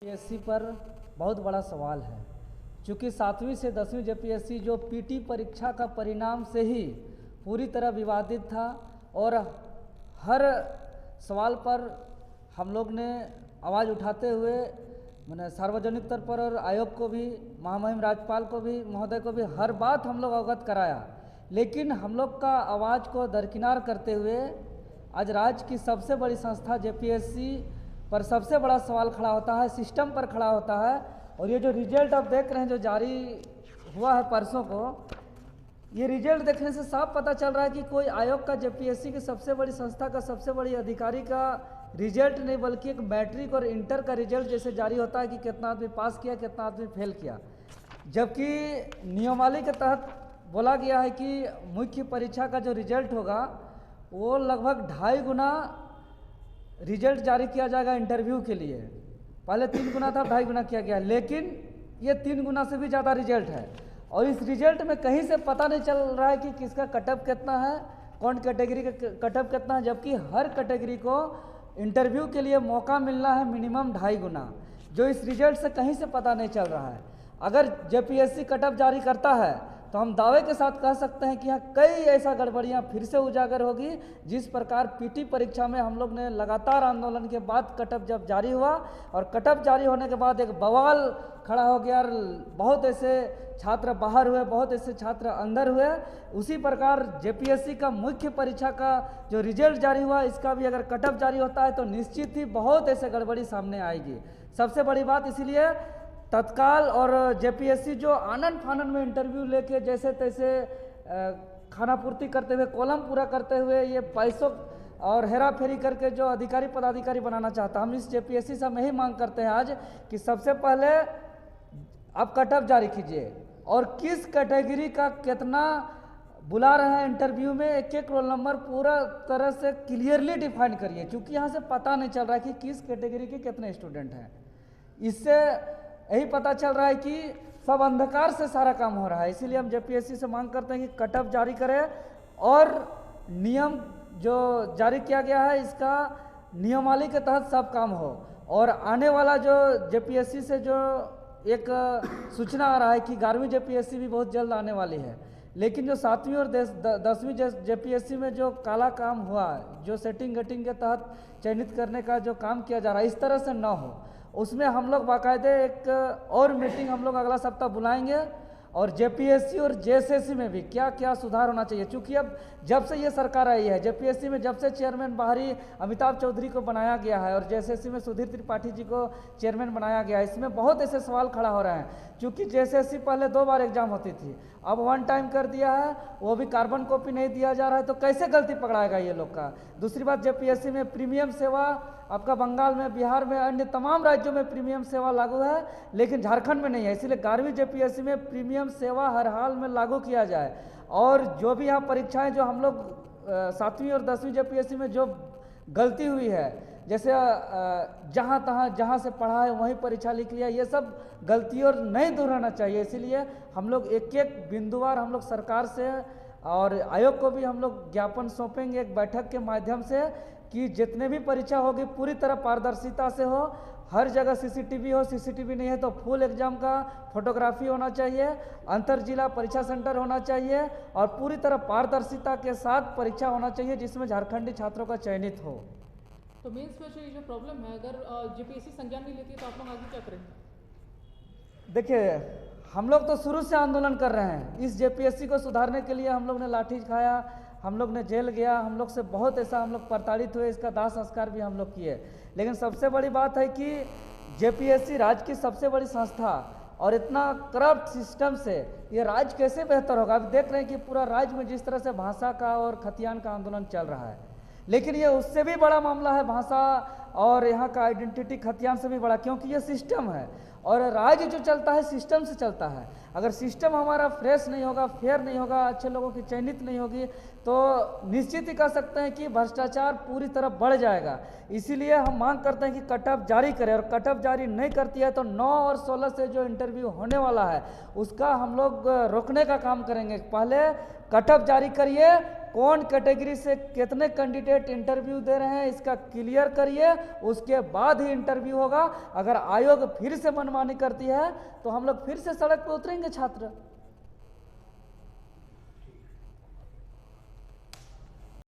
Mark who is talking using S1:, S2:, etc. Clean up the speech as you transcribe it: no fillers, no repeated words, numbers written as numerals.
S1: JPSC पर बहुत बड़ा सवाल है, क्योंकि 7वीं से 10वीं जेपीएससी जो पीटी परीक्षा का परिणाम से ही पूरी तरह विवादित था और हर सवाल पर हम लोग ने आवाज़ उठाते हुए मैंने सार्वजनिक स्तर पर और आयोग को भी, महामहिम राज्यपाल को भी, महोदय को भी हर बात हम लोग अवगत कराया। लेकिन हम लोग का आवाज़ को दरकिनार करते हुए आज राज्य की सबसे बड़ी संस्था जेपीएससी पर सबसे बड़ा सवाल खड़ा होता है, सिस्टम पर खड़ा होता है। और ये जो रिजल्ट आप देख रहे हैं जो जारी हुआ है परसों को, ये रिजल्ट देखने से साफ पता चल रहा है कि कोई आयोग का, जेपीएससी की सबसे बड़ी संस्था का, सबसे बड़ी अधिकारी का रिजल्ट नहीं, बल्कि एक मैट्रिक और इंटर का रिजल्ट जैसे जारी होता है कि कितना आदमी पास किया, कितना आदमी फेल किया। जबकि नियमावली के तहत बोला गया है कि मुख्य परीक्षा का जो रिजल्ट होगा वो लगभग 2.5 गुना रिजल्ट जारी किया जाएगा इंटरव्यू के लिए। पहले 3 गुना था, 2.5 गुना किया गया, लेकिन ये 3 गुना से भी ज़्यादा रिजल्ट है। और इस रिजल्ट में कहीं से पता नहीं चल रहा है कि किसका कटअप कितना है, कौन कैटेगरी का कटअप कितना है, जबकि हर कैटेगरी को इंटरव्यू के लिए मौका मिलना है मिनिमम 2.5 गुना, जो इस रिजल्ट से कहीं से पता नहीं चल रहा है। अगर जेपीएससी कटअप जारी करता है तो हम दावे के साथ कह सकते हैं कि यहाँ कई ऐसा गड़बड़ियाँ फिर से उजागर होगी। जिस प्रकार पीटी परीक्षा में हम लोग ने लगातार आंदोलन के बाद कटअप जब जारी हुआ और कटअप जारी होने के बाद एक बवाल खड़ा हो गया और बहुत ऐसे छात्र बाहर हुए, बहुत ऐसे छात्र अंदर हुए, उसी प्रकार जेपीएससी का मुख्य परीक्षा का जो रिजल्ट जारी हुआ, इसका भी अगर कटअप जारी होता है तो निश्चित ही बहुत ऐसे गड़बड़ी सामने आएगी। सबसे बड़ी बात इसीलिए तत्काल और जेपीएससी जो आनन फानन में इंटरव्यू लेके जैसे तैसे खाना पूर्ति करते हुए, कॉलम पूरा करते हुए ये पैसों और हेरा फेरी करके जो अधिकारी पदाधिकारी बनाना चाहता, हम इस जेपीएससी से हम यही मांग करते हैं आज कि सबसे पहले आप कटअप जारी कीजिए और किस कैटेगरी का कितना बुला रहे हैं इंटरव्यू में, एक रोल नंबर पूरा तरह से क्लियरली डिफाइन करिए, क्योंकि यहाँ से पता नहीं चल रहा है कि किस कैटेगरी के कितने स्टूडेंट हैं। इससे यही पता चल रहा है कि सब अंधकार से सारा काम हो रहा है। इसीलिए हम जेपीएससी से मांग करते हैं कि कटअप जारी करें और नियम जो जारी किया गया है इसका नियमावली के तहत सब काम हो। और आने वाला जो जेपीएससी से जो एक सूचना आ रहा है कि 11वीं जेपीएससी भी बहुत जल्द आने वाली है, लेकिन जो 7वीं और 10वीं जेपीएससी में जो काला काम हुआ, जो सेटिंग गेटिंग के तहत चयनित करने का जो काम किया जा रहा है, इस तरह से न हो। उसमें हम लोग बाकायदे एक और मीटिंग हम लोग अगला सप्ताह बुलाएंगे और जेपीएससी और जेएसएससी में भी क्या क्या सुधार होना चाहिए। क्योंकि अब जब से ये सरकार आई है, जेपीएससी में जब से चेयरमैन बाहरी अमिताभ चौधरी को बनाया गया है और जेएसएससी में सुधीर त्रिपाठी जी को चेयरमैन बनाया गया है, इसमें बहुत ऐसे सवाल खड़ा हो रहे हैं। क्योंकि जेएसएससी पहले 2 बार एग्जाम होती थी, अब 1 टाइम कर दिया है, वो भी कार्बन कॉपी नहीं दिया जा रहा है, तो कैसे गलती पकड़ाएगा ये लोग का। दूसरी बात, जेपीएससी में प्रीमियम सेवा आपका बंगाल में, बिहार में, अन्य तमाम राज्यों में प्रीमियम सेवा लागू है, लेकिन झारखंड में नहीं है। इसलिए 11वीं जेपीएससी में प्रीमियम सेवा हर हाल में लागू किया जाए। और जो भी यहाँ परीक्षाएं जो हम लोग 7वीं और 10वीं जेपीएससी में जो गलती हुई है, जैसे जहाँ तहाँ जहाँ से पढ़ा है वहीं परीक्षा लिख लिया, ये सब गलती और नहीं दोहराना चाहिए। इसीलिए हम लोग एक एक बिंदुवार हम लोग सरकार से और आयोग को भी हम लोग ज्ञापन सौंपेंगे एक बैठक के माध्यम से कि जितने भी परीक्षा होगी पूरी तरह पारदर्शिता से हो, हर जगह सीसीटीवी हो, सीसीटीवी नहीं है तो फुल एग्जाम का फोटोग्राफी होना चाहिए, अंतर जिला परीक्षा सेंटर होना चाहिए और पूरी तरह पारदर्शिता के साथ परीक्षा होना चाहिए जिसमें झारखंडी छात्रों का चयनित हो।
S2: तो मेंस में जो प्रॉब्लम है, अगर जेपीएससी संज्ञान नहीं लेती तो आप लोग आगे क्या करेंगे?
S1: देखिए, हम लोग तो शुरू से आंदोलन कर रहे हैं। इस जेपीएससी को सुधारने के लिए हम लोग ने लाठी खाया, हम लोग ने जेल गया, हम लोग से बहुत ऐसा हम लोग प्रताड़ित हुए, इसका दाह संस्कार भी हम लोग किए। लेकिन सबसे बड़ी बात है कि जेपीएससी राज्य की सबसे बड़ी संस्था और इतना करप्ट सिस्टम से ये राज्य कैसे बेहतर होगा। अभी देख रहे हैं कि पूरा राज्य में जिस तरह से भाषा का और खतियान का आंदोलन चल रहा है, लेकिन ये उससे भी बड़ा मामला है, भाषा और यहाँ का आइडेंटिटी खतियान से भी बड़ा, क्योंकि ये सिस्टम है और राज्य जो चलता है सिस्टम से चलता है। अगर सिस्टम हमारा फ्रेश नहीं होगा, फेयर नहीं होगा, अच्छे लोगों की चयनित नहीं होगी, तो निश्चित ही कह सकते हैं कि भ्रष्टाचार पूरी तरह बढ़ जाएगा। इसीलिए हम मांग करते हैं कि कटअप जारी करें, और कटअप जारी नहीं करती है तो 9 और 16 से जो इंटरव्यू होने वाला है उसका हम लोग रोकने का काम करेंगे। पहले कटअप जारी करिए, कौन कैटेगरी से कितने कैंडिडेट इंटरव्यू दे रहे हैं इसका क्लियर करिए, उसके बाद ही इंटरव्यू होगा। अगर आयोग फिर से मनमानी करती है तो हम लोग फिर से सड़क पर उतरेंगे छात्र।